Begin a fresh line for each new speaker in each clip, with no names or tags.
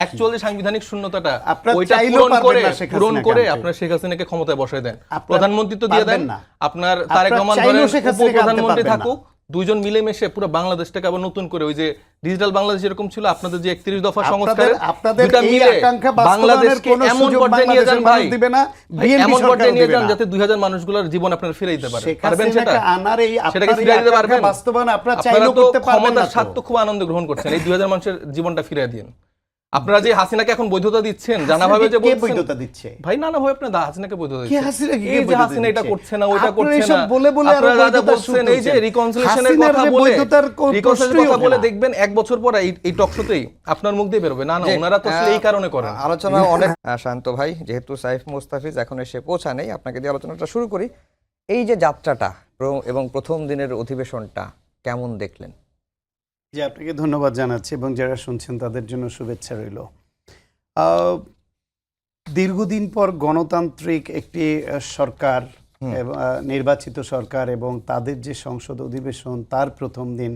Actually সাংবিধানিক শূন্যতাটা
আপনারা
ওইটা
চাইলেও
পূরণ
পারবেন
করে
না শেখ হাসিনাকে
করে
আনতে।
আপনার শেখ হাসিনাকে ক্ষমতায় বসায় দেন,
আপনারা
প্রধানমন্ত্রী তো দিয়ে দেন,
পারবেন না।
আপনার তারেক
আপনারা
রহমান
চাইলেও
ধরেন
শেখ হাসিনাকে আনতে
উপপ্রধানমন্ত্রী
পারবেন না।
থাকুক, দুইজন মিলেমিশে পুরো বাংলাদেশটাকে আবার নতুন করে ওই যে ডিজিটাল বাংলাদেশ যেরকম ছিল আপনাদের যে 31 দফা সংস্কার,
আপনাদের
দুইটা
এই
মিলে
আকাঙ্ক্ষা বাস্তবায়নের
বাংলাদেশকে
কোনো
এমন
সুযোগ
পর্যায়ে নিয়ে যান
বাংলাদেশের
ভাই,
মানুষ দিবে না,
ভাই,
বিএনপি
এমন
সরকার
পর্যায়ে নিয়ে
দিবে
যান
না।
যাতে 2000 মানুষগুলোর জীবন আপনারা ফিরে দিতে পারেন।
শেখ
পারবেন সেটা?
হাসিনাকে আনার এই
সেটাকে
আপনার
ফিরে দিতে
এই
পারবেন?
আকাঙ্ক্ষা বাস্তবায়ন আপনারা
আপনারা
চাইলেও
তো
করতে পারবেন না
ক্ষমতার স্বার্থ খুব আনন্দ গ্রহণ করছেন, এই 2000 মানুষের জীবনটা ফিরে দিন। আপনারা যে হাসিনাকে এখন বৈধতা দিচ্ছেন, জানাভাবে যে
কে
বলছেন,
বৈধতা দিচ্ছে?
ভাই নানাভাবে আপনারা হাসিনাকে বৈধতা
কে
দিচ্ছেন,
হাসিনাকে কে
এই যে
বৈধতা
হাসিনা এটা
দিচ্ছে?
করছে না, ওইটা
আপনারা
করছে
এসব
না,
বলে বলে আরো
আপনারা যা যা
বৈধতার
বলছেন,
সুর
এই যে
তুলছেন।
রিকনসিলিয়েশনের
হাসিনার
কথা
যে
বলে,
বৈধতার
রিকনসিলিয়েশনের
প্রশ্নই
কথা
ওঠে
বলে
না।
দেখবেন 1 বছর পর এই টকশোতেই আপনার মুখ দিয়ে বেরোবে, না না ওনারা তো আসলে এই কারণে করেন।
আলোচনা অনেক শান্ত ভাই, যেহেতু সাইফ মুস্তাফিজ এখন এসে পৌঁছা নেই, আপনাকে দিয়ে আলোচনাটা শুরু করি। এই যে যাত্রাটা এবং প্রথম দিনের অধিবেশনটা কেমন দেখলেন?
যে আপনাকে ধন্যবাদ জানাচ্ছি এবং যারা শুনছেন তাদের জন্য শুভেচ্ছা রইল। দীর্ঘদিন পর গণতান্ত্রিক একটি সরকার, নির্বাচিত সরকার এবং তাদের যে সংসদ অধিবেশন তার প্রথম দিন,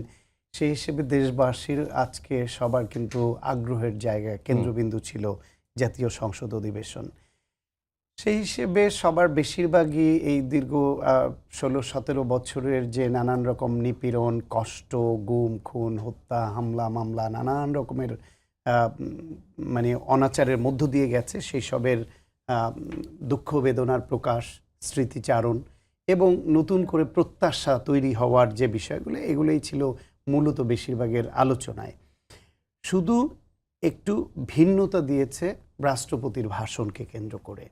সেই হিসেবে দেশবাসীর আজকে সবার কিন্তু আগ্রহের জায়গা কেন্দ্রবিন্দু ছিল জাতীয় সংসদ অধিবেশন। সেই হিসেবে সবার বেশিরভাগই এই দীর্ঘ 16-17 বছরের যে নানান রকম নিপীড়ন, কষ্ট, গুম খুন, হত্যা, হামলা মামলা, নানান রকমের মানে অনাচারের মধ্য দিয়ে গেছে, সেই সবের দুঃখ বেদনার প্রকাশ, স্মৃতিচারণ এবং নতুন করে প্রত্যাশা তৈরি হওয়ার যে বিষয়গুলো, এগুলোই ছিল মূলত বেশিরভাগের আলোচনায়। শুধু একটু ভিন্নতা দিয়েছে রাষ্ট্রপতির ভাষণকে কেন্দ্র করে,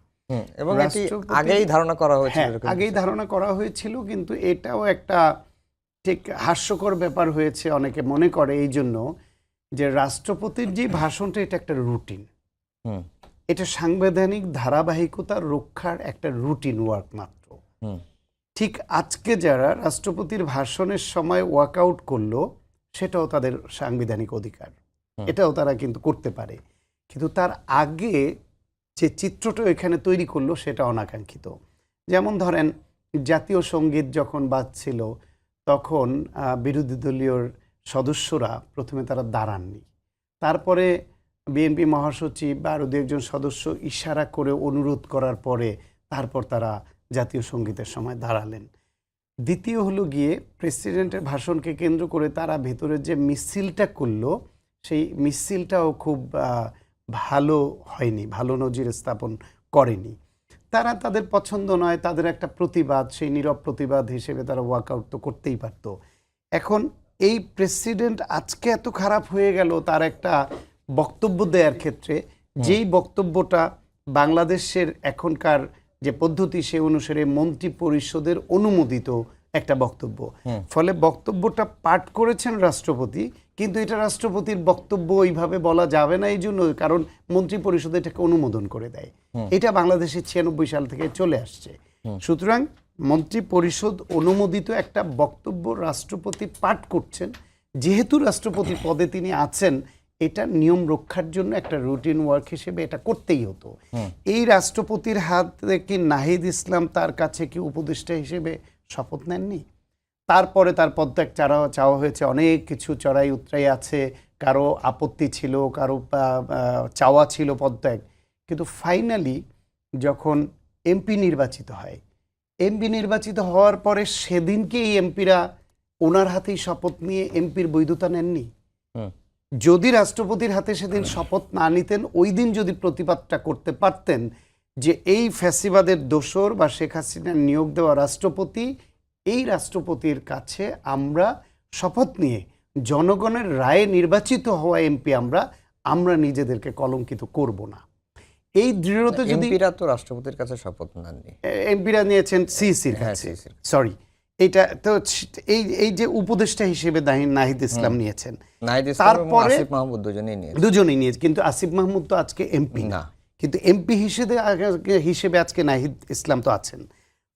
এবং এটি আগেই ধারণা করা হয়েছিল।
আগেই ধারণা করা হয়েছিল, কিন্তু এটাও একটা ঠিক হাস্যকর ব্যাপার হয়েছে অনেকে মনে করে এই জন্য যে রাষ্ট্রপতির যে ভাষণটা এটা একটা রুটিন, এটা সাংবিধানিক ধারাবাহিকতা রক্ষার একটা রুটিন ওয়ার্ক মাত্র। ঠিক আজকে যারা রাষ্ট্রপতির ভাষণের সময় ওয়াকআউট করলো সেটাও তাদের সাংবিধানিক অধিকার, এটাও তারা কিন্তু করতে পারে, কিন্তু তার আগে যে চিত্রটা এখানে তৈরি করলো সেটা অনাকাঙ্ক্ষিত। যেমন ধরেন জাতীয় সঙ্গীত যখন বাজছিল তখন বিরোধী দলীয় সদস্যরা প্রথমে তারা দাঁড়াননি, তারপরে বিএনপি মহাসচিব বা আরও 2-1 সদস্য ইশারা করে অনুরোধ করার পরে তারপর তারা জাতীয় সঙ্গীতের সময় দাঁড়ালেন। দ্বিতীয় হলো গিয়ে প্রেসিডেন্টের ভাষণকে কেন্দ্র করে তারা ভেতরে যে মিছিলটা করলো সেই মিছিলটাও খুব ভালো হয়নি, ভালো নজির স্থাপন করেনি। তারা তাদের পছন্দ নয়, তাদের একটা প্রতিবাদ, সেই নীরব প্রতিবাদ হিসেবে তারা ওয়াকআউট তো করতেই পারতো। এখন এই প্রেসিডেন্ট আজকে এত খারাপ হয়ে গেল তার একটা বক্তব্য দেওয়ার ক্ষেত্রে, যেই বক্তব্যটা বাংলাদেশের এখনকার যে পদ্ধতি সে অনুসারে মন্ত্রী পরিষদের অনুমোদিত একটা বক্তব্য, ফলে বক্তব্যটা পাঠ করেছেন রাষ্ট্রপতি, কিন্তু এটা রাষ্ট্রপতির বক্তব্য ওইভাবে বলা যাবে না, এই জন্য কারণ মন্ত্রী পরিষদ এটাকে অনুমোদন করে দেয়। এটা বাংলাদেশে 96 সাল থেকে চলে আসছে। সুতরাং মন্ত্রী পরিষদ অনুমোদিত একটা বক্তব্য রাষ্ট্রপতি পাঠ করছেন, যেহেতু রাষ্ট্রপতি পদে তিনি আছেন, এটা নিয়ম রক্ষার জন্য একটা রুটিন ওয়ার্ক হিসেবে এটা করতেই হতো। এই রাষ্ট্রপতির হাতে কি নাহিদ ইসলাম তার কাছে কি উপদেষ্টা হিসেবে শপথ নেননি? তারপরে তার পদত্যাগ চাওয়া হয়েছে, অনেক কিছু চড়াই উতরাই আছে, কারো আপত্তি ছিল, কারো চাওয়া ছিল পদত্যাগ, কিন্তু ফাইনালি যখন এমপি নির্বাচিত হয়, এমপি নির্বাচিত হওয়ার পরে সেদিনকে এই এমপিরা ওনার হাতেই শপথ নিয়ে এমপির বৈধতা নেননি। যদি রাষ্ট্রপতির হাতে সেদিন শপথ না নিতেন, ওই দিন যদি প্রতিবাদটা করতে পারতেন যে এই ফ্যাসিবাদের দোসর বা শেখ হাসিনার নিয়োগ দেওয়া রাষ্ট্রপতি, এই রাষ্ট্রপতির কাছে আমরা শপথ নিয়ে জনগণের রায়ে নির্বাচিত হওয়া এমপি আমরা নিজেদেরকে কলঙ্কিত করব না, এই দৃঢ়তা যদি,
এমপিরা তো রাষ্ট্রপতির কাছে শপথ নেননি,
এমপিরা নিয়েছেন সিইসির কাছে, সরি এটা তো এই যে উপদেষ্টা হিসেবে নাহিদ ইসলাম নিয়েছেন, তারপরে
আসিফ মাহমুদ
দুজনেই নিয়েছে, কিন্তু আসিফ মাহমুদ তো আজকে এমপি না, কিন্তু এমপি হিসেবে আজকে নাহিদ ইসলাম তো আছেন।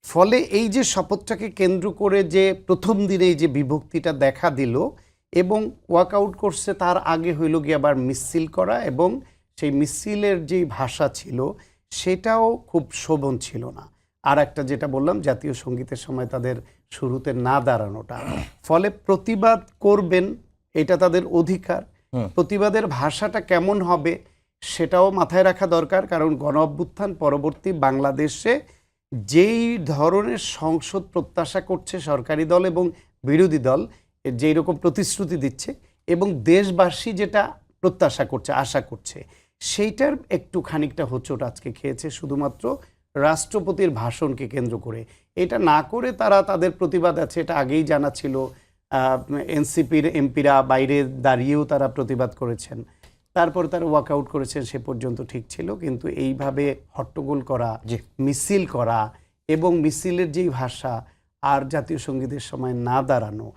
ফলে এই যে শপথটাকে কেন্দ্র করে যে প্রথম দিনেই যে বিভক্তিটা দেখা দিল এবং ওয়াকআউট করছে, তার আগে হইল গিয়ে আবার মিছিল করা, এবং সেই মিছিলের যেই ভাষা ছিল সেটাও খুব শোভন ছিল না। আর একটা যেটা বললাম জাতীয় সঙ্গীতের সময় তাদের শুরুতে না দাঁড়ানোটা, ফলে প্রতিবাদ করবেন এটা তাদের অধিকার, প্রতিবাদের ভাষাটা কেমন হবে সেটাও মাথায় রাখা দরকার, কারণ গণ অভ্যুত্থান পরবর্তী বাংলাদেশে যেই ধরনের সংসদ প্রত্যাশা করছে সরকারি দল এবং বিরোধী দল, যেই রকম প্রতিশ্রুতি দিচ্ছে এবং দেশবাসী যেটা প্রত্যাশা করছে, আশা করছে, সেইটার একটু খানিকটা হোঁচট আজকে খেয়েছে শুধুমাত্র রাষ্ট্রপতির ভাষণকে কেন্দ্র করে। এটা না করে তারা তাদের প্রতিবাদ আছে, এটা আগেই জানা ছিল। এনসিপির এমপিরা বাইরে দাঁড়িয়েও তারা প্রতিবাদ করেছেন, তারপর তারা ওয়াকআউট করেছেন, সে পর্যন্ত ঠিক ছিল। কিন্তু এইভাবে হট্টগোল করা, মিছিল করা এবং মিছিলের যেই ভাষা আর জাতীয় সঙ্গীতের সময় না দাঁড়ানো,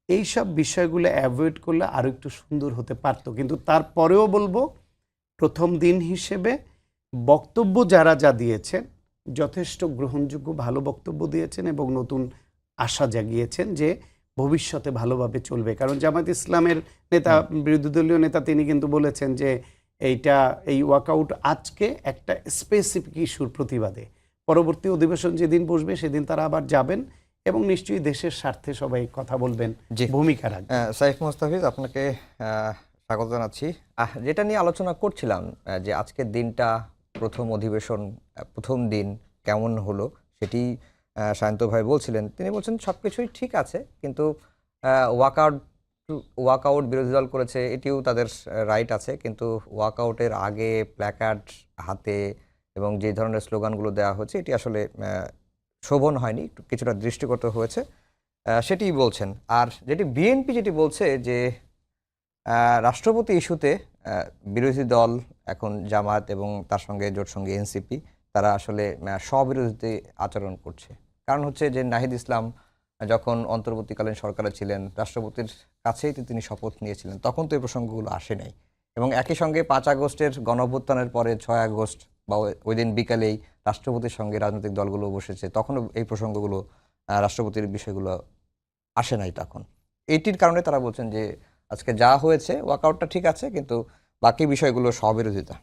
এই সব বিষয়গুলো অ্যাভয়েড করলে আরও একটু সুন্দর হতে পারত। কিন্তু তারপরেও বলবো, প্রথম দিন হিসেবে বক্তব্য যারা যা দিয়েছেন যথেষ্ট গ্রহণযোগ্য, ভালো বক্তব্য দিয়েছেন এবং নতুন আশা জাগিয়েছেন যে ভবিষ্যতে ভালোভাবে চলবে। কারণ জামায়াত ইসলামের নেতা, বিরোধী দলীয় নেতা, তিনি কিন্তু বলেছেন যে এই ওয়াকআউট আজকে একটা স্পেসিফিক ইস্যুর প্রতিবাদে, পরবর্তী অধিবেশন যেদিন বসবে সেদিন তারা আবার যাবেন এবং নিশ্চয়ই দেশের স্বার্থে সবাই কথা বলবেন, ভূমিকা রাখবেন।
সাইফ মোস্তাফিজ, আপনাকে স্বাগত জানাচ্ছি। যেটা নিয়ে আলোচনা করছিলাম, যে আজকের দিনটা, প্রথম অধিবেশন, প্রথম দিন কেমন হলো সেটি সায়ন্ত ভাই বলছিলেন। তিনি বলছেন সবকিছুই ঠিক আছে, কিন্তু ওয়াকআউট বিরোধী দল করেছে, এটিও তাদের রাইট আছে, কিন্তু ওয়াকআউটের আগে প্ল্যাকার্ড হাতে এবং যে ধরনের স্লোগানগুলো দেওয়া হচ্ছে এটি আসলে শোভন হয়নি, কিছুটা দৃষ্টিগত হয়েছে, সেটিই বলছেন। আর যেটি বিএনপি যেটি বলছে যে রাষ্ট্রপতি ইস্যুতে বিরোধী দল এখন জামাত এবং তার সঙ্গে জোটসঙ্গী এনসিপি, তারা আসলে স্ববিরোধী আচরণ করছে। কারণ হচ্ছে যে নাহিদ ইসলাম যখন অন্তর্বর্তীকালীন সরকারে ছিলেন, রাষ্ট্রপতির কাছেই তিনি শপথ নিয়েছিলেন, তখন তো এই প্রসঙ্গগুলো আসে নাই। এবং একই সঙ্গে 5 আগস্টের গণঅভ্যুত্থানের পরে 6 আগস্ট বা ওই দিন বিকালেই রাষ্ট্রপতির সঙ্গে রাজনৈতিক দলগুলো বসেছে, তখনও এই প্রসঙ্গগুলো, রাষ্ট্রপতির বিষয়গুলো আসে নাই তখন। এইটির কারণে তারা বলছেন যে আজকে যা হয়েছে ওয়াকআউটটা ঠিক আছে, কিন্তু বাকি বিষয়গুলো স্ববিরোধিতা।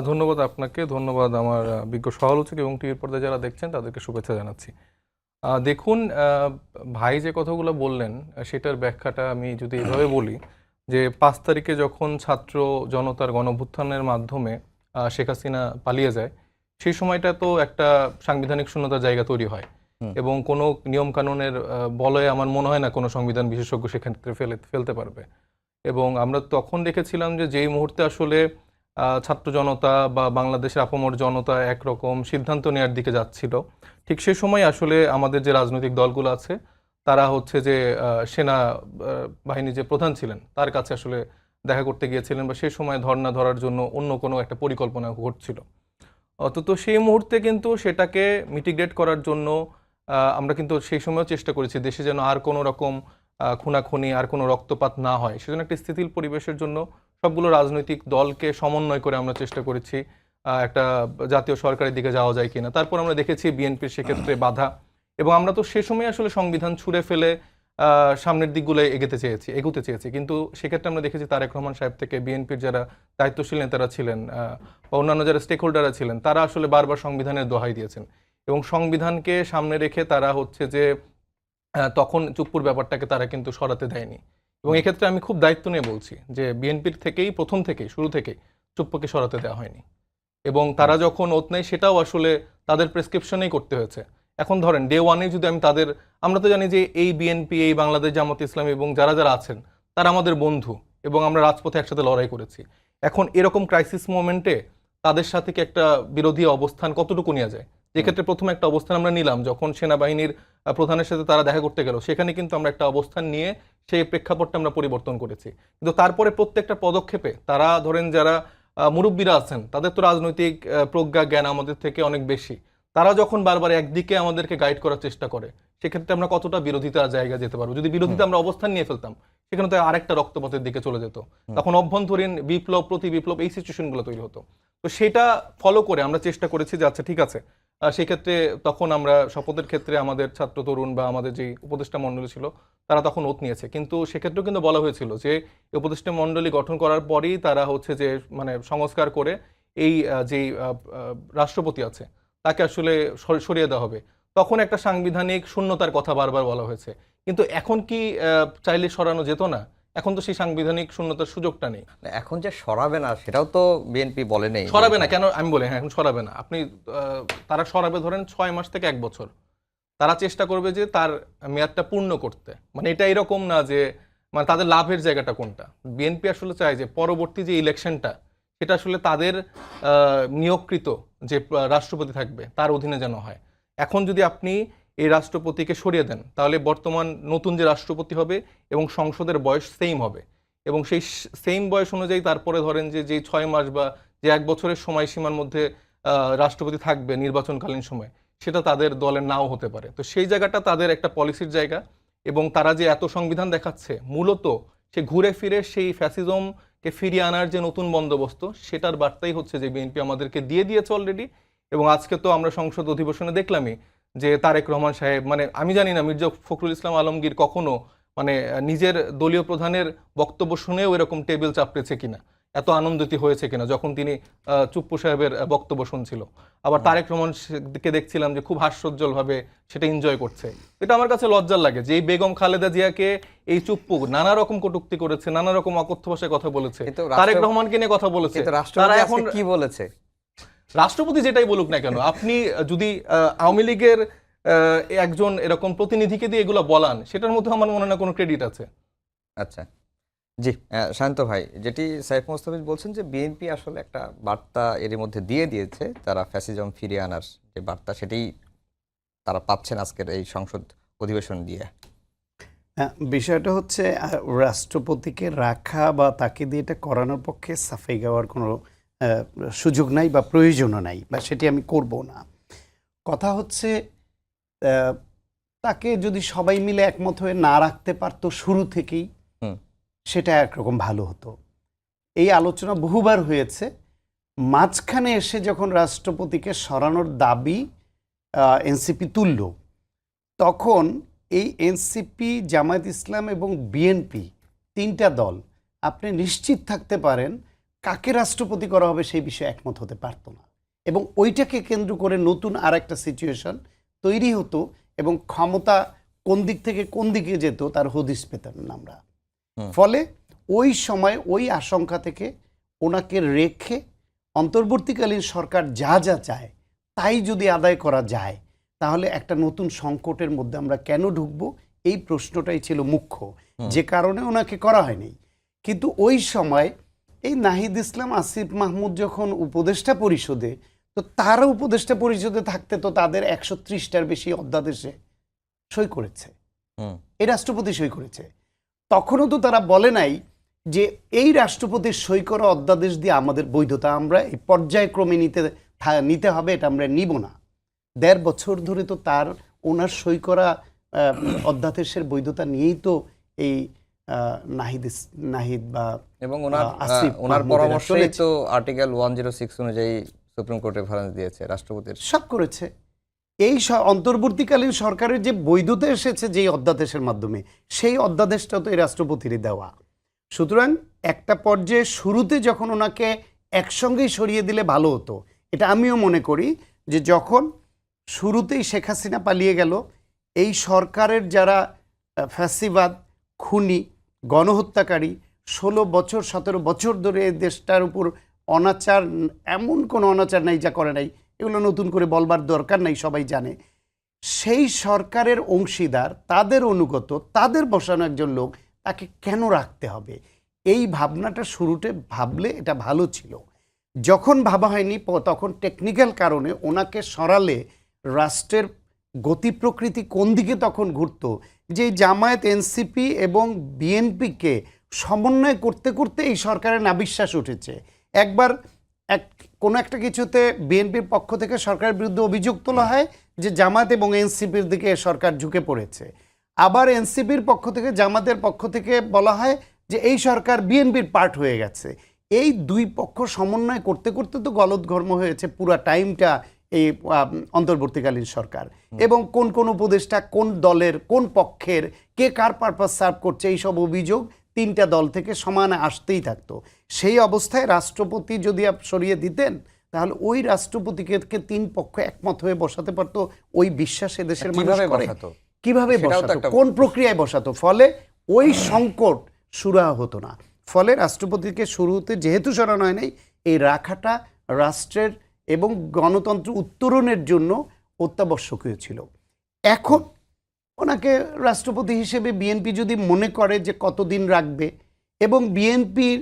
ধন্যবাদ আপনাকে, ধন্যবাদ আমার বিজ্ঞ সহালোচক এবং টিভির পর্দায় যারা দেখছেন তাদেরকে শুভেচ্ছা জানাচ্ছি। দেখুন, ভাই যে কথাগুলো বললেন সেটার ব্যাখ্যাটা আমি যদি এভাবে বলি, যে 5 তারিখে যখন ছাত্র জনতার গণঅভ্যুত্থানের মাধ্যমে শেখ হাসিনা পালিয়ে যায়, সেই সময়টা তো একটা সাংবিধানিক শূন্যতার জায়গা তৈরি হয় এবং কোনো নিয়মকানুনের বলয়ে আমার মনে হয় না কোনো সংবিধান বিশেষজ্ঞ সেক্ষেত্রে ফেলতে পারবে। এবং আমরা তখন দেখেছিলাম যে যেই মুহূর্তে আসলে ছাত্র জনতা বা বাংলাদেশের আপামর জনতা একরকম সিদ্ধান্ত নেওয়ার দিকে যাচ্ছিল, ঠিক সেই সময় আসলে আমাদের যে রাজনৈতিক দলগুলো আছে তারা হচ্ছে যে সেনা বাহিনী যে প্রধান ছিলেন তার কাছে আসলে দেখা করতে গিয়েছিলেন, বা সেই সময় ধর্ণা ধরার জন্য অন্য কোনো একটা পরিকল্পনা ঘটছিল। তো সেই মুহূর্তে কিন্তু সেটাকে মিটিগেট করার জন্য আমরা কিন্তু সেই সময়ও চেষ্টা করেছি দেশে যেন আর কোনো রকম খুনাখুনি, আর কোনো রক্তপাত না হয়, সেজন্য একটা স্থিতিশীল পরিবেশের জন্য সবগুলো রাজনৈতিক দলকে সমন্বয় করে আমরা চেষ্টা করেছি একটা জাতীয় সরকারের দিকে যাওয়া যায় কিনা। তারপর আমরা দেখেছি বিএনপির সেক্ষেত্রে বাধা, এবং আমরা তো সে সময় আসলে সংবিধান ছুঁড়ে ফেলে সামনের দিকগুলো এগোতে চেয়েছি, কিন্তু সেক্ষেত্রে আমরা দেখেছি তারেক রহমান সাহেব থেকে বিএনপির যারা দায়িত্বশীল নেতারা ছিলেন বা অন্যান্য যারা স্টেক হোল্ডাররা ছিলেন, তারা আসলে বারবার সংবিধানের দোহাই দিয়েছেন এবং সংবিধানকে সামনে রেখে তারা হচ্ছে যে তখন চুপ্পুর ব্যাপারটাকে তারা কিন্তু সরাতে দেয়নি। এবং এক্ষেত্রে আমি খুব দায়িত্ব নিয়ে বলছি যে বিএনপির থেকেই শুরু থেকেই চুপ্পুকে সরাতে দেওয়া হয়নি, এবং তারা যখন ওত নেয় সেটাও আসলে তাদের প্রেসক্রিপশনেই করতে হয়েছে। এখন ধরেন ডে ওয়ানে যদি আমরা তো জানি যে এই বিএনপি, এই বাংলাদেশ জামাত ইসলামী এবং যারা যারা আছেন তারা আমাদের বন্ধু এবং আমরা রাজপথে একসাথে লড়াই করেছি। এখন এরকম ক্রাইসিস মোমেন্টে তাদের সাথে কি একটা বিরোধী অবস্থান কতটুকু নেওয়া যায়? যেক্ষেত্রে প্রথমে একটা অবস্থান আমরা নিলাম যখন সেনাবাহিনীর প্রধানের সাথে তারা দেখা করতে গেল, সেখানে কিন্তু আমরা একটা অবস্থান নিয়ে সেই প্রেক্ষাপটটা আমরা পরিবর্তন করেছি। কিন্তু তারপরে প্রত্যেকটা পদক্ষেপে তারা ধরেন যারা মুরব্বীরা আছেন তাদের তো রাজনৈতিক প্রজ্ঞা জ্ঞান আমাদের থেকে অনেক বেশি, তারা যখন বারবার একদিকে আমাদেরকে গাইড করার চেষ্টা করে, সেক্ষেত্রে আমরা কতটা বিরোধিতার জায়গা যেতে পারবো? যদি বিরোধিতা আমরা অবস্থান নিয়ে ফেলতাম সেখানে তো আরেকটা রক্তপাতের দিকে চলে যেত, তখন অভ্যন্তরীণ বিপ্লব, প্রতি বিপ্লব, এই সিচুয়েশনগুলো তৈরি হতো। তো সেটা ফলো করে আমরা চেষ্টা করেছি যে আচ্ছা ঠিক আছে, সেক্ষেত্রে তখন আমরা শপথের ক্ষেত্রে আমাদের ছাত্র তরুণ বা আমাদের যে উপদেষ্টা মণ্ডলী ছিল তারা তখন ওত নিয়েছে, কিন্তু সেক্ষেত্রেও কিন্তু বলা হয়েছিল যে উপদেষ্টা মণ্ডলী গঠন করার পরই তারা হচ্ছে যে মানে সংস্কার করে এই যেই রাষ্ট্রপতি আছে তাকে আসলে সরিয়ে দেওয়া হবে। তখন একটা সাংবিধানিক শূন্যতার কথা বারবার বলা হয়েছে, কিন্তু এখন কি চাইলে সরানো যেত না? এখন তো সেই সাংবিধানিক শূন্যতার সুযোগটা নেই।
এখন যে সরাবে না সেটাও তো বিএনপি বলে নেই।
সরাবে না কেন আমি বলি, হ্যাঁ এখন সরাবে না। আপনি তারা সরাবে ধরেন 6 মাস থেকে 1 বছর, তারা চেষ্টা করবে যে তার মেয়াদটা পূর্ণ করতে। মানে এটা এরকম না যে মানে তাদের লাভের জায়গাটা কোনটা। বিএনপি আসলে চায় যে পরবর্তী যে ইলেকশনটা সেটা আসলে তাদের নিয়োগকৃত যে রাষ্ট্রপতি থাকবে তার অধীনে যেন হয়। এখন যদি আপনি এই রাষ্ট্রপতিকে সরিয়ে দেন তাহলে বর্তমান নতুন যে রাষ্ট্রপতি হবে এবং সংসদের বয়স সেম হবে, এবং সেই সেম বয়স অনুযায়ী তারপরে ধরেন যে 6 মাস বা যে 1 বছরের সময়সীমার মধ্যে রাষ্ট্রপতি থাকবে নির্বাচনকালীন সময়, সেটা তাদের দলের নাও হতে পারে। তো সেই জায়গাটা তাদের একটা পলিসির জায়গা, এবং তারা যে এত সংবিধান দেখাচ্ছে মূলত সে ঘুরে ফিরে সেই ফ্যাসিজমকে ফিরিয়ে আনার যে নতুন বন্দোবস্ত সেটার বার্তাই হচ্ছে যে বিএনপি আমাদেরকে দিয়ে দিয়েছে অলরেডি। এবং আজকে তো আমরা সংসদ অধিবেশনে দেখলামই যে তারেক রহমান সাহেব, মানে আমি জানি না মির্জা ফখরুল ইসলাম আলমগীর কখনো মানে নিজের দলীয় প্রধানের বক্তব্য শুনেও এরকম টেবিল চাপড়েছে কিনা, এত আনন্দিত হয়েছে কিনা যখন তিনি চুপ্পু সাহেবের বক্তব্য শুনছিল। আবার তারেক রহমানকে দেখছিলাম যে খুব হাস্যোজ্জ্বলভাবে সেটা এনজয় করছে। এটা আমার কাছে লজ্জার লাগে যে এই বেগম খালেদা জিয়াকে এই চুপ্পু নানা রকম কটূক্তি করেছে, নানা রকম অকথ্য ভাষায় কথা বলেছে, তারেক রহমানকে নিয়ে কথা বলেছে।
তারা এখন কি বলেছে?
রাষ্ট্রপতি যেটাই বলুক না কেন, আপনি যদি আওয়ামী লীগের একজন এরকম প্রতিনিধিকে দিয়ে এগুলো বলান, সেটার মধ্যে আমার মনে হয় না কোনো ক্রেডিট আছে।
আচ্ছা জি, শান্ত ভাই, যেটি সাইফ মোস্তাফিজ বলছেন যে বিএনপি আসলে একটা বার্তা এর মধ্যে দিয়ে দিয়েছে, তারা ফ্যাসিজম ফিরিয়ে আনার যে বার্তা সেটাই তারা পাচ্ছেন আজকের এই সংসদ অধিবেশন দিয়ে।
বিষয়টা হচ্ছে রাষ্ট্রপতিকে রাখা বা তাকে দিয়ে এটা করানোর পক্ষে সাফাই গাওয়ার কোনো সুযোগ নাই বা প্রয়োজনও নাই, বা সেটি আমি করব না। কথা হচ্ছে তাকে যদি সবাই মিলে একমত হয়ে না রাখতে পারতো শুরু থেকেই, সেটা একরকম ভালো হতো। এই আলোচনা বহুবার হয়েছে। মাঝখানে এসে যখন রাষ্ট্রপতিকে সরানোর দাবি এনসিপি তুলল, তখন এই এনসিপি, জামায়াত ইসলাম এবং বিএনপি তিনটা দল আপনি নিশ্চিত থাকতে পারেন কাকে রাষ্ট্রপতি করা হবে সেই বিষয়ে একমত হতে পারতো না, এবং ওইটাকে কেন্দ্র করে নতুন আর একটা সিচুয়েশন তৈরি হতো, এবং ক্ষমতা কোন দিক থেকে কোন দিকে যেত তার হদিস পেতাম না আমরা। ফলে ওই সময় ওই আশঙ্কা থেকে ওনাকে রেখে অন্তর্বর্তীকালীন সরকার যা যা চায় তাই যদি আদায় করা যায়, তাহলে একটা নতুন সংকটের মধ্যে আমরা কেন ঢুকবো, এই প্রশ্নটাই ছিল মুখ্য, যে কারণে ওনাকে করা হয়নি। কিন্তু ওই সময় এই নাহিদ ইসলাম, আসিফ মাহমুদ যখন উপদেষ্টা পরিষদে, তো তারা উপদেষ্টা পরিষদে থাকতে তো তাদের 130টার বেশি অধ্যাদেশে সই করেছে, এই রাষ্ট্রপতি সই করেছে। তখনও তো তারা বলে নাই যে এই রাষ্ট্রপতির সই করা অধ্যাদেশ দিয়ে আমাদের বৈধতা আমরা এই পর্যায়ক্রমে নিতে হবে, এটা আমরা নিব না। 1.5 বছর ধরে তো তার ওনার সই করা অধ্যাদেশের বৈধতা নিয়েই তো এই নাহিদ বা
এবং ওনার পরামর্শই তো আর্টিকেল 106 অনুযায়ী সুপ্রিম কোর্ট রেফারেন্স দিয়েছে, রাষ্ট্রপতির সব
করেছে। এই অন্তর্বর্তীকালীন সরকারের যে বৈধতা এসেছে যেই অধ্যাদেশের মাধ্যমে, সেই অধ্যাদেশটা তো এই রাষ্ট্রপতিরই দেওয়া। সুতরাং একটা পর্যায়ে শুরুতে যখন ওনাকে একসঙ্গেই সরিয়ে দিলে ভালো হতো, এটা আমিও মনে করি। যে যখন শুরুতেই শেখ হাসিনা পালিয়ে গেল, এই সরকারের যারা ফ্যাসিবাদ, খুনি, গণহত্যাকারী, 16 বছর 17 বছর ধরে এই দেশটার উপর অনাচার, এমন কোনো অনাচার নাই যা করে নাই, এগুলো নতুন করে বলবার দরকার নাই, সবাই জানে। সেই সরকারের অংশীদার, তাদের অনুগত, তাদের বসানো একজন লোক, তাকে কেন রাখতে হবে, এই ভাবনাটা শুরুতে ভাবলে এটা ভালো ছিল। যখন ভাবা হয়নি, তখন টেকনিক্যাল কারণে ওনাকে সরালে রাষ্ট্রের গতি প্রকৃতি কোন দিকে তখন ঘুরতো, যে জামায়াত, এনসিপি এবং বিএনপিকে সমন্বয় করতে করতে এই সরকারের নাবিশ্বাস উঠেছে। একবার কোনো একটা কিছুতে বিএনপির পক্ষ থেকে সরকারের বিরুদ্ধে অভিযোগ তোলা হয় যে জামায়াত এবং এনসিপির দিকে সরকার ঝুঁকে পড়েছে। আবার এনসিপির পক্ষ থেকে, জামাতের পক্ষ থেকে বলা হয় যে এই সরকার বিএনপির পার্ট হয়ে গেছে। এই দুই পক্ষ সমন্বয় করতে করতে তো গলদঘর্ম হয়েছে পুরা টাইমটা এই অন্তর্বর্তীকালীন সরকার, এবং কোন কোন উপদেষ্টা কোন দলের কোন পক্ষের, কে কার পারপাস সার্ভ করছে, এইসব অভিযোগ তিনটা দল থেকে সমানে আসতেই থাকতো। সেই অবস্থায় রাষ্ট্রপতি যদি সরিয়ে দিতেন, তাহলে ওই রাষ্ট্রপতিকে তিন পক্ষ একমত হয়ে বসাতে পারতো। ওই বিশ্বাসে দেশের মানুষ করে, কিভাবে বসাতো, কোন প্রক্রিয়ায় বসাতো, ফলে ওই সংকট সুরাহা হতো না। ফলে রাষ্ট্রপতিকে শুরুতে যেহেতু সরানো হয় নাই, এই রাখাটা রাষ্ট্রের এবং গণতন্ত্র উত্তরণের জন্য অত্যাবশ্যকীয় ছিল। এখন ওনাকে রাষ্ট্রপতি হিসেবে বিএনপি যদি মনে করে যে কতদিন রাখবে, এবং বিএনপির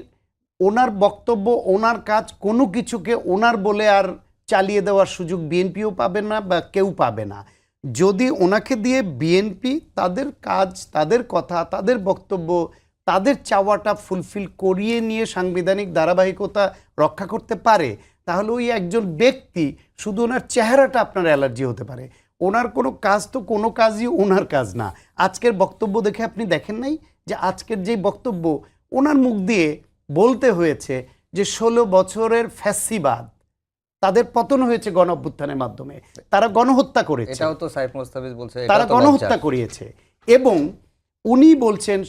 ওনার বক্তব্য, ওনার কাজ, কোনো কিছুকে ওনার বলে আর চালিয়ে দেওয়ার সুযোগ বিএনপিও পাবে না বা কেউ পাবে না। যদি ওনাকে দিয়ে বিএনপি তাদের কাজ, তাদের কথা, তাদের বক্তব্য, তাদের চাওয়াটা ফুলফিল করিয়ে নিয়ে সাংবিধানিক ধারাবাহিকতা রক্ষা করতে পারে, তাহলে ওই একজন ব্যক্তি, শুধু ওনার চেহারাটা আপনার অ্যালার্জি হতে পারে, ওনার কোনো কাজ তো কোনো কাজই ওনার কাজ না। আজকের বক্তব্য দেখে আপনি দেখেন নাই যে আজকের যেই বক্তব্য ওনার মুখ দিয়ে বলতে হয়েছে যে 16 বছরের ফ্যাসিবাদ, তাদের পতন হয়েছে গণ অভ্যুত্থানের মাধ্যমে, তারা গণহত্যা করেছে,
এটাও তো সাইফ মুস্তাফিজ বলছে,
তারা
এটাও তো
গণহত্যা
লজ্জার।
করিয়েছে। এবং উনি বলছেন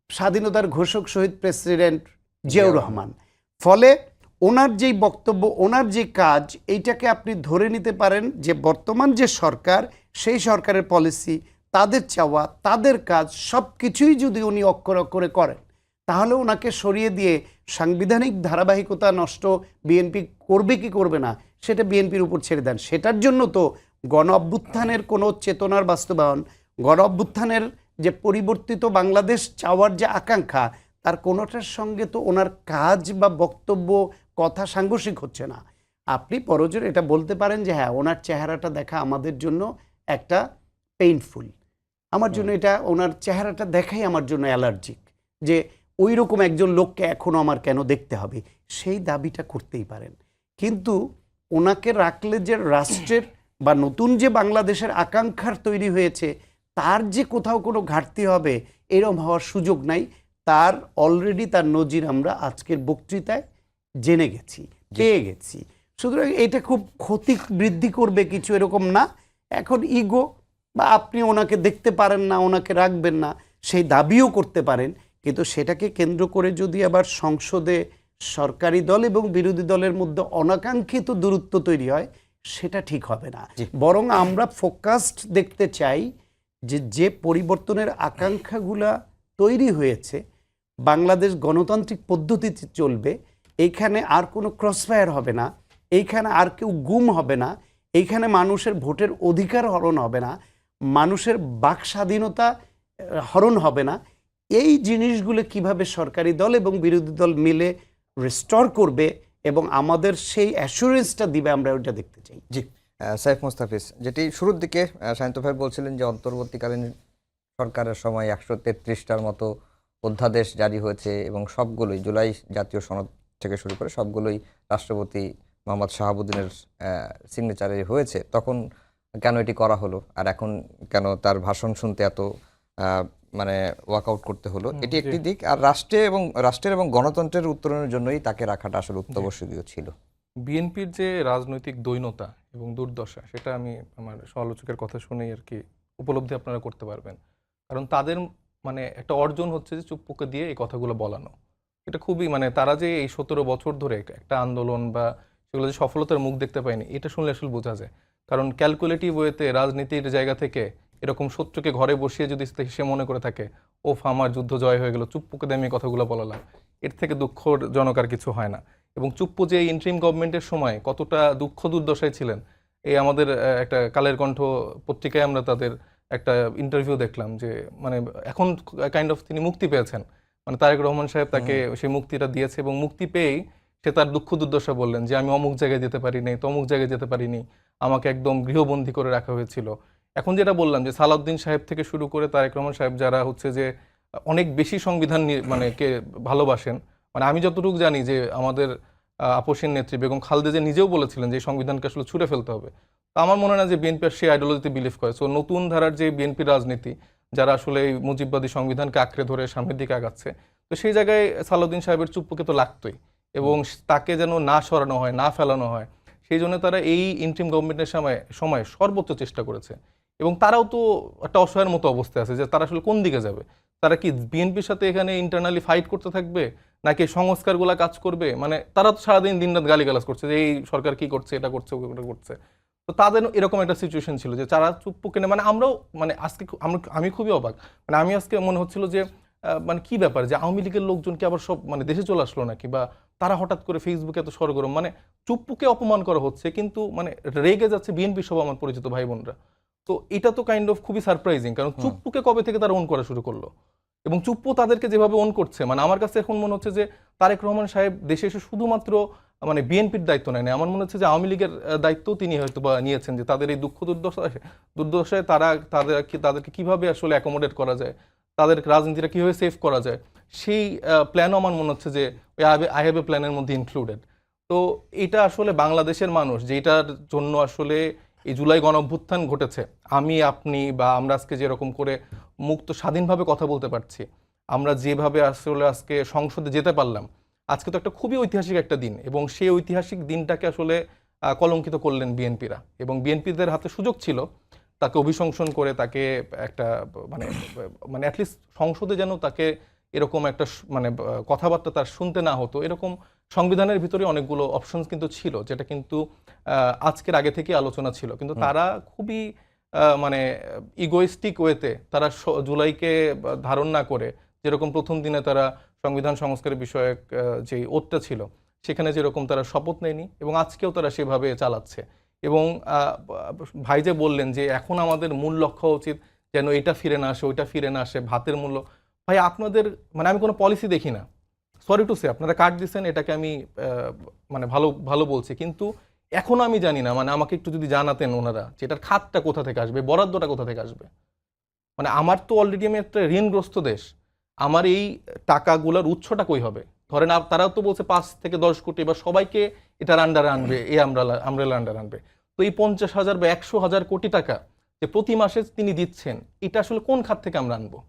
স্বাধীনতার ঘোষক শহীদ প্রেসিডেন্ট জিয়াউর রহমান। ফলে ওনার যেই বক্তব্য, ওনার যে কাজ, এইটাকে আপনি ধরে নিতে পারেন যে বর্তমান যে সরকার, সেই সরকারের পলিসি, তাদের চাওয়া, তাদের কাজ, সব কিছুই যদি উনি অক্ষরে অক্ষরে করেন, তাহলে ওনাকে সরিয়ে দিয়ে সাংবিধানিক ধারাবাহিকতা নষ্ট বিএনপি করবে কি করবে না সেটা বিএনপির উপর ছেড়ে দেন। সেটার জন্য তো গণ অভ্যুত্থানের কোনো চেতনার বাস্তবায়ন, গণ অভ্যুত্থানের যে পরিবর্তিত বাংলাদেশ চাওয়ার যে আকাঙ্ক্ষা, তার কোনোটার সঙ্গে তো ওনার কাজ বা বক্তব্য, কথা সাংঘর্ষিক হচ্ছে না। আপনি পরজোর এটা বলতে পারেন যে হ্যাঁ, ওনার চেহারাটা দেখা আমাদের জন্য একটা পেইনফুল, আমার জন্য এটা, ওনার চেহারাটা দেখাই আমার জন্য অ্যালার্জিক, যে ওই রকম একজন লোককে এখনও আমার কেন দেখতে হবে, সেই দাবিটা করতেই পারেন। কিন্তু ওনাকে রাখলে যে রাষ্ট্রের বা নতুন যে বাংলাদেশের আকাঙ্ক্ষার তৈরি হয়েছে, তার যে কোথাও কোনো ঘাটতি হবে এরম হওয়ার সুযোগ নাই। তার অলরেডি তার নজির আমরা আজকের বক্তৃতায় জেনে গেছি, পেয়ে গেছি। সুতরাং এটা খুব ক্ষতি বৃদ্ধি করবে কিছু এরকম না। এখন ইগো বা আপনি ওনাকে দেখতে পারেন না, ওনাকে রাখবেন না, সেই দাবিও করতে পারেন, কিন্তু সেটাকে কেন্দ্র করে যদি আবার সংসদে সরকারি দল এবং বিরোধী দলের মধ্যে অনাকাঙ্ক্ষিত দূরত্ব তৈরি হয়, সেটা ঠিক হবে না। বরং আমরা ফোকাসড দেখতে চাই যে যে পরিবর্তনের আকাঙ্ক্ষাগুলা তৈরি হয়েছে, বাংলাদেশ গণতান্ত্রিক পদ্ধতিতে চলবে, এইখানে আর কোনো ক্রসফায়ার হবে না, এইখানে আর কেউ গুম হবে না, এইখানে মানুষের ভোটের অধিকার হরণ হবে না, মানুষের বাক স্বাধীনতা হরণ হবে না। এই জিনিসগুলো কিভাবে সরকারি দল এবং বিরোধী দল মিলে রিস্টোর করবে এবং আমাদের সেই অ্যাসুরেন্সটা দিবে, আমরা ওইটা দেখতে চাই।
জি, সাইফ মুস্তাফিজ, যেটি শুরুর দিকে শান্ত ভাই বলছিলেন যে অন্তর্বর্তীকালীন সরকারের সময় 133টার মতো অধ্যাদেশ জারি হয়েছে এবং সবগুলোই জুলাই জাতীয় সনদ থেকে শুরু করে সবগুলোই রাষ্ট্রপতি মোহাম্মদ শাহাবুদ্দিনের সিগনেচারে হয়েছে। তখন কেন এটি করা হলো, আর এখন কেন তার ভাষণ শুনতে এত মানে ওয়াকআউট করতে হলো, এটি একটি দিক। আর রাষ্ট্রের এবং গণতন্ত্রের উত্তরণের জন্যই তাকে রাখাটা আসলে অত্যাবশ্যকীয় ছিল।
বিএনপির যে রাজনৈতিক দৈন্যতা এবং দুর্দশা, সেটা আমি আমার সমালোচকের কথা শুনেই আর কি উপলব্ধি আপনারা করতে পারবেন। কারণ তাদের মানে একটা অর্জন হচ্ছে যে চুপ্পুকে দিয়ে এই কথাগুলো বলানো। এটা খুবই মানে তারা যে এই 17 বছর ধরে একটা আন্দোলন বা সেগুলো যে সফলতার মুখ দেখতে পায়নি, এটা শুনলে আসলে বোঝা যায়। কারণ ক্যালকুলেটিভ ওয়েতে রাজনীতির জায়গা থেকে এরকম শত্রুকে ঘরে বসিয়ে যদি সে মনে করে থাকে ওফ আমার যুদ্ধ জয় হয়ে গেল, চুপ্পুকে দিয়ে আমি কথাগুলো বলালাম, এর থেকে দুঃখজনক আর কিছু হয় না। এবং চুপ্পু যে ইন্টারিম গভর্নমেন্টের সময় কতটা দুঃখ দুর্দশায় ছিলেন, এই আমাদের একটা কালের কণ্ঠ পত্রিকায় আমরা তাদের একটা ইন্টারভিউ দেখলাম যে মানে এখন কাইন্ড অফ তিনি মুক্তি পেয়েছেন, মানে তারেক রহমান সাহেব তাকে সেই মুক্তিটা দিয়েছে এবং মুক্তি পেয়েই সে তার দুঃখ দুর্দশা বললেন যে আমি অমুক জায়গায় যেতে পারিনি, তমুক জায়গায় যেতে পারিনি, আমাকে একদম গৃহবন্দী করে রাখা হয়েছিল। এখন যেটা বললাম যে সালাউদ্দিন সাহেব থেকে শুরু করে তারেক রহমান সাহেব, যারা হচ্ছে যে অনেক বেশি সংবিধান মানে কে ভালোবাসেন, মানে আমি যতটুকু জানি যে আমাদের আপসীন নেত্রী বেগম খালেদা জিয়া নিজেও বলেছিলেন যে সংবিধানকে আসলে ছুঁড়ে ফেলতে হবে। তা আমার মনে হয় না যে বিএনপি আর সেই আইডিওলজিতে বিলিভ করে। সো নতুন ধারার যে বিএনপি রাজনীতি, যারা আসলে এই মুজিববাদী সংবিধানকে আঁকড়ে ধরে সামনের দিকে আগাচ্ছে, তো সেই জায়গায় সালাউদ্দিন সাহেবের চুপ্পুকে তো লাগতোই, এবং তাকে যেন না সরানো হয়, না ফেলানো হয়, সেই জন্য তারা এই ইন্টারিম গভর্নমেন্টের সময় সর্বোচ্চ চেষ্টা করেছে। এবং তারাও তো একটা অসহায়ের মতো অবস্থায় আছে যে তারা আসলে কোন দিকে যাবে। তারা কি বিএনপির সাথে এখানে ইন্টারনালি ফাইট করতে থাকবে, নাকি সংস্কারগুলা কাজ করবে? মানে তারা তো সারাদিন দিনরাত গালিগালাজ করছে যে এই সরকার কি করছে, এটা করছে, ওটা করছে। তো তাদের এরকম একটা সিচুয়েশন ছিল যে তারা চুপ্পুকে মানে আমরাও মানে আজকে আমি খুবই অবাক, মানে আমি আজকে মনে হচ্ছিল যে মানে কি ব্যাপার যে আওয়ামী লীগের লোকজন কি আবার সব মানে দেশে চলে আসলো নাকি, বা তারা হঠাৎ করে ফেসবুকে এত সরগরম, মানে চুপ্পুকে অপমান করা হচ্ছে কিন্তু মানে রেগে যাচ্ছে বিএনপি সব আমার পরিচিত ভাই বোনরা। তো এটা তো কাইন্ড অফ খুবই সারপ্রাইজিং, কারণ চুপ্পুকে কবে থেকে তারা ওন করা শুরু করলো, এবং চুপ্পু তাদেরকে যেভাবে ওন করছে, মানে আমার কাছে এখন মনে হচ্ছে যে তারেক রহমান সাহেব দেশে এসে শুধুমাত্র মানে বিএনপির দায়িত্ব নেয় না, আমার মনে হচ্ছে যে আওয়ামী লীগের দায়িত্ব তিনি হয়তো বা নিয়েছেন, যে তাদের এই দুঃখ দুর্দশায় তাদেরকে কিভাবে আসলে অ্যাকোমোডেট করা যায়, তাদের রাজনীতিটা কিভাবে সেভ করা যায়, সেই প্ল্যানও আমার মনে হচ্ছে যে আই হ্যাভ এ প্ল্যানের মধ্যে ইনক্লুডেড। তো এটা আসলে বাংলাদেশের মানুষ যেটার জন্য আসলে এই জুলাই গণঅভ্যুত্থান ঘটেছে, আমি আপনি বা আমরা আজকে যেরকম করে মুক্ত স্বাধীনভাবে কথা বলতে পারছি, আমরা যেভাবে আসলে আজকে সংসদে যেতে পারলাম, আজকে তো একটা খুবই ঐতিহাসিক একটা দিন, এবং সেই ঐতিহাসিক দিনটাকে আসলে কলঙ্কিত করলেন বিএনপিরা, এবং বিএনপিদের হাতে সুযোগ ছিল তাকে অভিশংসন করে তাকে একটা মানে মানে অ্যাটলিস্ট সংসদে যেন তাকে এরকম একটা মানে কথাবার্তা তার শুনতে না হতো, এরকম সংবিধানের ভিতরে অনেকগুলো অপশনস কিন্তু ছিল, যেটা কিন্তু আজকের আগে থেকে আলোচনা ছিল, কিন্তু তারা খুবই মানে ইগোইস্টিক ওয়েতে তারা জুলাইকে ধারণ না করে, যেরকম প্রথম দিনে তারা সংবিধান সংস্কারের বিষয়ক যে ওটটা ছিল সেখানে যেরকম তারা শপথ নেয়নি, এবং আজকেও তারা সেভাবে চালাচ্ছে। এবং ভাই যে বললেন যে এখন আমাদের মূল লক্ষ্য উচিত যেন এটা ফিরে না আসে, ওইটা ফিরে না আসে, ভাতের মূল্য, ভাই আপনাদের মানে আমি কোনো পলিসি দেখি না, সরি টু সে, আপনারা কাট দিচ্ছেন, এটাকে আমি মানে ভালো ভালো বলছি, কিন্তু এখনো আমি জানি না, মানে আমাকে একটু যদি জানাতেন ওনারা যে এটার খাতটা কোথা থেকে আসবে, বরাদ্দটা কোথা থেকে আসবে। মানে আমার তো অলরেডি আমি একটা ঋণগ্রস্ত দেশ, আমার এই টাকাগুলোর উৎসটা কই হবে? ধরেন তারাও তো বলছে 5 থেকে 10 কোটি, বা সবাইকে এটার আন্ডারে আনবে, এই আমরেলা আন্ডার আনবে। তো এই 50,000 বা 100,000 কোটি টাকা যে প্রতি মাসে তিনি দিচ্ছেন, এটা আসলে কোন খাত থেকে আমরা আনবো?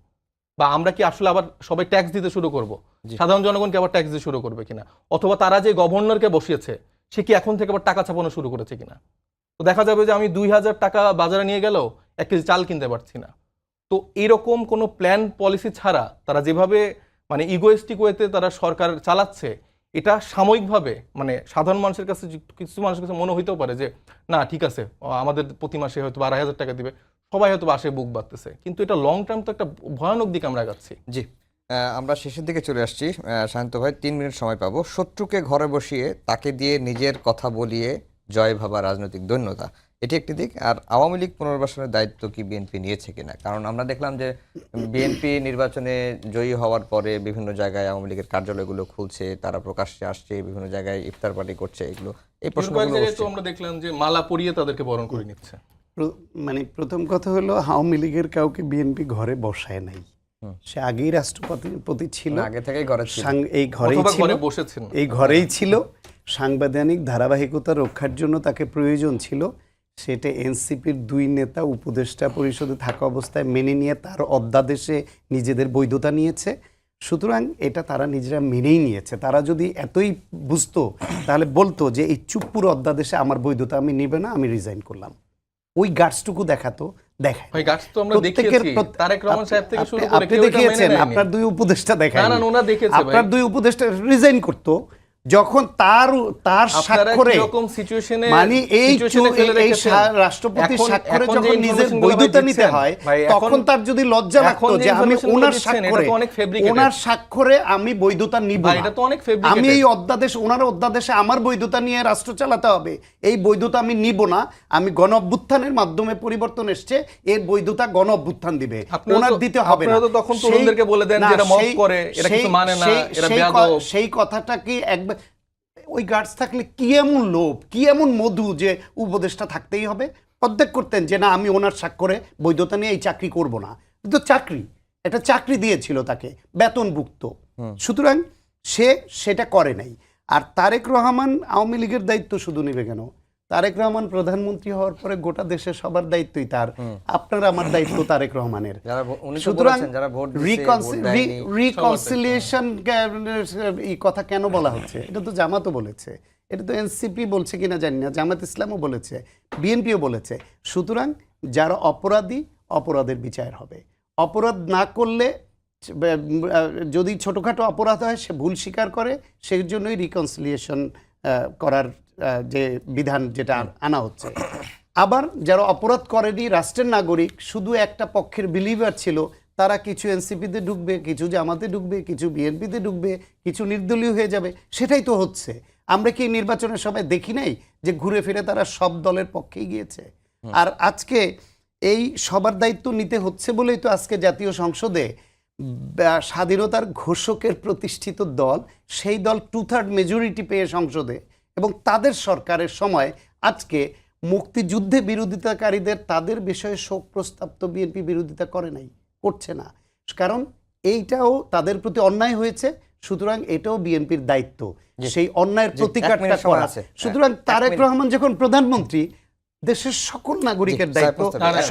বা আমরা কি আসলে আবার সবাই ট্যাক্স দিতে শুরু করব? সাধারণ জনগণকে আবার ট্যাক্স দিতে শুরু করবে কিনা? অথবা তারা যে গভর্নরকে বসিয়েছে সে কি এখন থেকে আবার টাকা ছাপানো শুরু করেছে কিনা? তো দেখা যাবে যে আমি 2000 টাকা বাজারে নিয়ে গেলেও 1 কেজি চাল কিনতে পারছি না। তো এরকম কোনো প্ল্যান পলিসি ছাড়া তারা যেভাবে মানে ইগোয়েস্টিক ওয়েতে তারা সরকার চালাচ্ছে, এটা সাময়িকভাবে মানে সাধারণ মানুষের কাছে, কিছু মানুষের কাছে মনে হইতেও পারে যে না ঠিক আছে, আমাদের প্রতি মাসে হয়তো 12,000 টাকা দিবে, সবাই হয়তো আসে বুক বাড়তেছে, কিন্তু এটা লং টার্ম তো একটা ভয়ানক দিকে আমরা যাচ্ছি।
জি, আমরা শেষের দিকে চলে আসছি। শান্ত ভাই 3 মিনিট সময় পাবো। শত্রুকে ঘরে বসিয়ে তাকে দিয়ে নিজের কথা বলিয়ে জয় ভাবা রাজনৈতিক দৈন্যতা, এটি একটি দিক। আর আওয়ামী লীগ পুনর্বাসনের দায়িত্ব কি বিএনপি নিয়েছে কিনা? কারণ আমরা দেখলাম যে বিএনপি নির্বাচনে জয়ী হওয়ার পরে বিভিন্ন জায়গায় আওয়ামী লীগের কার্যালয়গুলো খুলছে, তারা প্রকাশ্যে আসছে, বিভিন্ন জায়গায় ইফতার পার্টি করছে, এগুলো এই প্রশ্নগুলো
তো আমরা দেখলাম যে মালা পরিয়ে তাদেরকে বরণ করে নিচ্ছে।
মানে প্রথম কথা হলো আওয়ামী লীগের কাউকে বিএনপি ঘরে বসায় নাই, সে আগেই রাষ্ট্রপতি ছিল,
আগে থেকেই ঘরে ছিল,
এই ঘরেই
অথবা
ছিল,
ঘরে বসেছেন,
এই ঘরেই ছিল। সাংবিধানিক ধারাবাহিকতা রক্ষার জন্য তাকে প্রয়োজন ছিল, সেটা এনসিপির 2 নেতা উপদেষ্টা পরিষদে থাকা অবস্থায় মেনে নিয়ে তার অধ্যাদেশে নিজেদের বৈধতা নিয়েছে। সুতরাং এটা তারা নিজেরা মেনেই নিয়েছে। তারা যদি এতই বুঝতো তাহলে বলতো যে এই চুপ্পুর অধ্যাদেশে আমার বৈধতা আমি নিবে না, আমি রিজাইন করলাম। ওই গার্ডসটুকু দেখাতো, দেখায়
ভাই গাছ তো আমরা দেখিয়েছি, তারেক রহমান সাহেব থেকে শুরু করে
আপনি দেখিয়েছেন, আপনার 2 উপদেষ্টা দেখায়,
না না ওনা দেখেছে ভাই,
আপনার 2 উপদেষ্টা রিজাইন করতো যখন তার স্বাক্ষরে, মানে এই রাষ্ট্রপতির স্বাক্ষরে যখন নিজের বৈধতা নিতে হয়, তখন তার যদি লজ্জা লাগতো যে আমি ওনার স্বাক্ষরে আমি বৈধতা নিব না, আমি এই ওনার অধ্যাদেশে আমার বৈধতা নিয়ে রাষ্ট্র চালাতে হবে, এই বৈধতা আমি নিব না, আমি গণ অভ্যুত্থানের মাধ্যমে পরিবর্তন এসছে, এর বৈধতা গণ অভ্যুত্থান দিবে, ওনার দিতে হবে না।
তখন তরুণদেরকে বলে দেন যে এরা মত করে, এরা কিছু মানে না, এরা বেয়াদব।
সেই কথাটা কি একবার ওই গার্ডস থাকলে কি এমন লোভ, কি এমন মধু যে উপদেষ্টা থাকতেই হবে? পদত্যাগ করতেন যে না আমি ওনার স্বাক্ষরে বৈধতা নিয়ে এই চাকরি করব না, কিন্তু চাকরি, একটা চাকরি দিয়েছিল তাকে বেতনভুক্ত, সুতরাং সে সেটা করে নাই। আর তারেক রহমান আওয়ামী লীগের দায়িত্ব শুধু নেবে কেন? তারেক রহমান প্রধানমন্ত্রী হওয়ার পরে গোটা দেশের সবার দায়িত্বই তার, আপনার আমার দায়িত্ব তারেক রহমানের। সুতরাং রিকনসিলিয়েশন এই কথা কেন বলা হচ্ছে? এটা তো জামাতও বলেছে, এটা তো এনসিপি বলছে কিনা জানি না, জামাত ইসলামও বলেছে, বিএনপিও বলেছে। সুতরাং যারা অপরাধী, অপরাধের বিচার হবে। অপরাধ না করলে, যদি ছোটোখাটো অপরাধ হয় সে ভুল স্বীকার করে, সেই জন্যই রিকনসিলিয়েশন করার যে বিধান যেটা আনা হচ্ছে। আবার যারা অপরাধ করেনি, রাষ্ট্রের নাগরিক, শুধু একটা পক্ষের বিলিভার ছিল, তারা কিছু এনসিপিতে ঢুকবে, কিছু জামাতে ঢুকবে, কিছু বিএনপিতে ঢুকবে, কিছু নির্দলীয় হয়ে যাবে। সেটাই তো হচ্ছে। আমরা কি নির্বাচনের সময় দেখি নাই যে ঘুরে ফিরে তারা সব দলের পক্ষেই গিয়েছে? আর আজকে এই সবার দায়িত্ব নিতে হচ্ছে বলেই তো আজকে জাতীয় সংসদে স্বাধীনতার ঘোষকের প্রতিষ্ঠিত দল, সেই দল 2/3 মেজরিটি পেয়ে সংসদে, এবং তাদের সরকারের সময় আজকে মুক্তিযুদ্ধে বিরোধিতাকারীদের তাদের বিষয়ে শোক প্রস্তাব তো বিএনপি বিরোধিতা করে নাই, করছে না। কারণ এইটাও তাদের প্রতি অন্যায় হয়েছে, সুতরাং এটাও বিএনপির দায়িত্ব সেই অন্যায়ের প্রতিকারটা করা। সুতরাং তারেক রহমান যখন প্রধানমন্ত্রী, দেশের সকল নাগরিকের দায়িত্ব,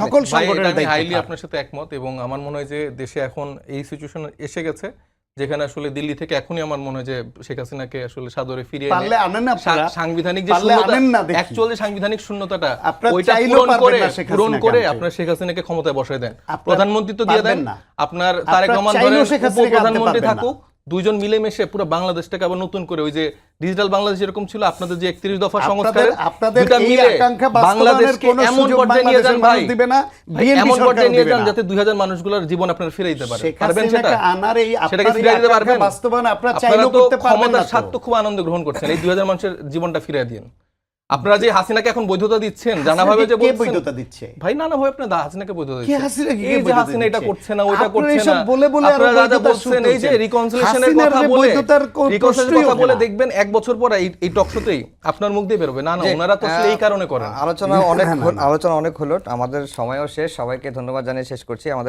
সকল সংগঠনের
আমি হাইলি
দায়িত্ব।
আপনার সাথে একমত, এবং আমার মনে হয় যে দেশে এখন এই সিচুয়েশন এসে গেছে যেখানে আসলে দিল্লি থেকে এখনই আমার মনে হয় যে শেখ হাসিনাকে আসলে সাদরে ফিরিয়ে এনে
পারলে আনেন না আপনারা,
সাংবিধানিক যে
পারলে
শূন্যতা,
আনেন না দেখি।
অ্যাকচুয়ালি সাংবিধানিক শূন্যতাটা
আপনারা
ওইটা
চাইলেও
পূরণ
পারবেন
করে
না শেখ হাসিনাকে আনতে।
আপনার শেখ হাসিনাকে ক্ষমতায় বসায় দেন,
আপনারা
প্রধানমন্ত্রী তো দিয়ে দেন,
পারবেন না।
আপনার তারেক
আপনারা
রহমান
চাইলেও
ধরেন
শেখ হাসিনাকে আনতে
উপপ্রধানমন্ত্রী
পারবেন না।
থাকুক, দুইজন মিলেমিশে পুরো বাংলাদেশটাকে আবার নতুন করে ওই যে ডিজিটাল বাংলাদেশ যেরকম ছিল, আপনাদের যে 31 দফা সংস্কার,
আপনাদের
দুটা
এই
মিলে
আকাঙ্ক্ষা বাস্তবায়নের
বাংলাদেশকে
কোনো
এমন
সুযোগ
পর্যায়ে নিয়ে যান
বাংলাদেশের
ভাই,
মানুষ দিবে না,
ভাই,
বিএনপি
এমন
সরকারও
পর্যায়ে নিয়ে
দিবে
যান
না।
যাতে 2000 মানুষগুলোর জীবন আপনারা ফিরে দিতে পারেন।
শেখ
পারবেন সেটা?
হাসিনাকে আনার এই
সেটাকে
আপনার
ফিরে দিতে
এই
পারবেন?
আকাঙ্ক্ষা বাস্তবায়ন আপনারা
আপনারা
চাইলেও
তো
করতে পারবেন না
ক্ষমতার
তো।
স্বার্থ খুব আনন্দ গ্রহণ করছেন, এই 2000 মানুষের জীবনটা ফিরে দিন। আপনারা যে হাসিনাকে এখন বৈধতা দিচ্ছেন, জানাভাবে যে
কে
বলছেন,
বৈধতা দিচ্ছে?
ভাই নানাভাবে আপনার হাসিনাকে বৈধতা
কে
দিচ্ছেন,
হাসিনাকে কে
এই যে
বৈধতা
হাসিনা এটা
দিচ্ছে?
করছে না, ওইটা
আপনারা
করছে
এসব
না,
বলে বলে আরো
আপনারা যা যা
বৈধতার
বলছেন,
সুর
এই যে
তুলছেন।
রিকনসিলিয়েশনের
হাসিনার
কথা
যে
বলে,
বৈধতার
রিকনসিলিয়েশনের
প্রশ্নই
কথা
ওঠে
বলে
না।
দেখবেন 1 বছর পর এই টক শোতেই আপনার মুখ দিয়ে বেরোবে, না না ওনারা তো আসলে এই কারণে করেন।
আলোচনা অনেক হলো, আমাদের সময়ও শেষ। সবাইকে ধন্যবাদ জানিয়ে শেষ করছি। আমাদের